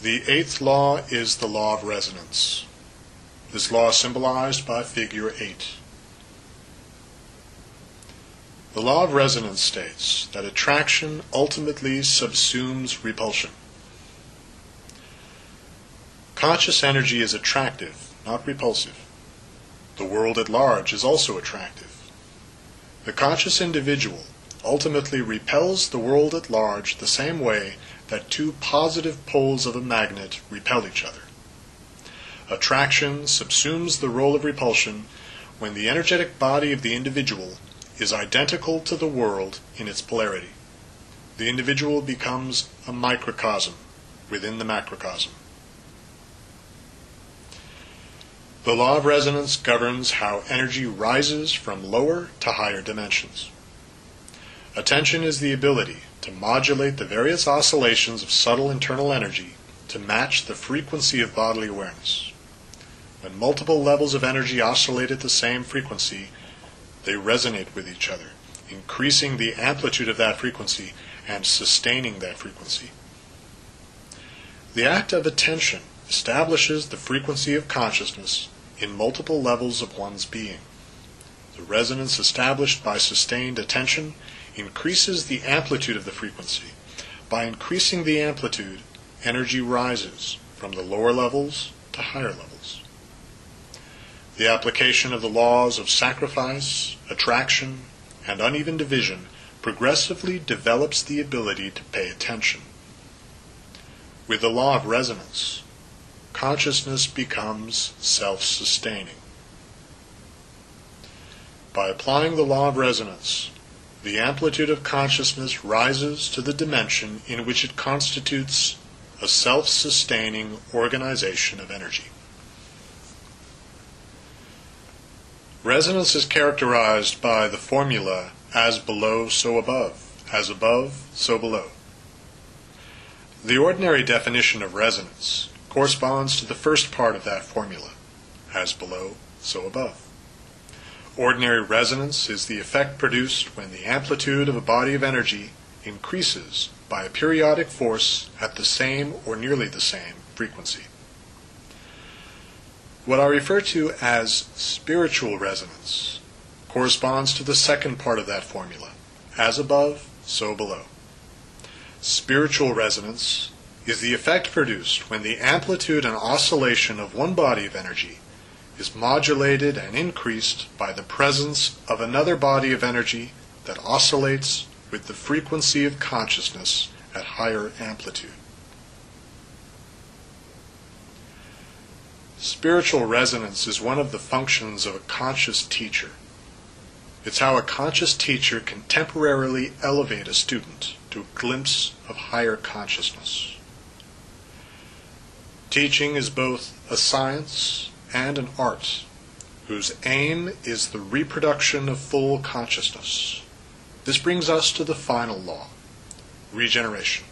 The eighth law is the law of resonance. This law is symbolized by figure 8. The law of resonance states that attraction ultimately subsumes repulsion. Conscious energy is attractive, not repulsive. The world at large is also attractive. The conscious individual ultimately repels the world at large the same way that two positive poles of a magnet repel each other. Attraction subsumes the role of repulsion when the energetic body of the individual is identical to the world in its polarity. The individual becomes a microcosm within the macrocosm. The law of resonance governs how energy rises from lower to higher dimensions. Attention is the ability to modulate the various oscillations of subtle internal energy to match the frequency of bodily awareness. When multiple levels of energy oscillate at the same frequency, they resonate with each other, increasing the amplitude of that frequency and sustaining that frequency. The act of attention establishes the frequency of consciousness in multiple levels of one's being. The resonance established by sustained attention increases the amplitude of the frequency. By increasing the amplitude, energy rises from the lower levels to higher levels. The application of the laws of sacrifice, attraction, and uneven division progressively develops the ability to pay attention. With the law of resonance, consciousness becomes self-sustaining. By applying the law of resonance, the amplitude of consciousness rises to the dimension in which it constitutes a self-sustaining organization of energy. Resonance is characterized by the formula as below, so above, as above, so below. The ordinary definition of resonance corresponds to the first part of that formula, as below, so above. Ordinary resonance is the effect produced when the amplitude of a body of energy increases by a periodic force at the same or nearly the same frequency. What I refer to as spiritual resonance corresponds to the second part of that formula, as above, so below. Spiritual resonance is the effect produced when the amplitude and oscillation of one body of energy is modulated and increased by the presence of another body of energy that oscillates with the frequency of consciousness at higher amplitude. Spiritual resonance is one of the functions of a conscious teacher. It's how a conscious teacher can temporarily elevate a student to a glimpse of higher consciousness. Teaching is both a science and an art, whose aim is the reproduction of full consciousness. This brings us to the final law, regeneration.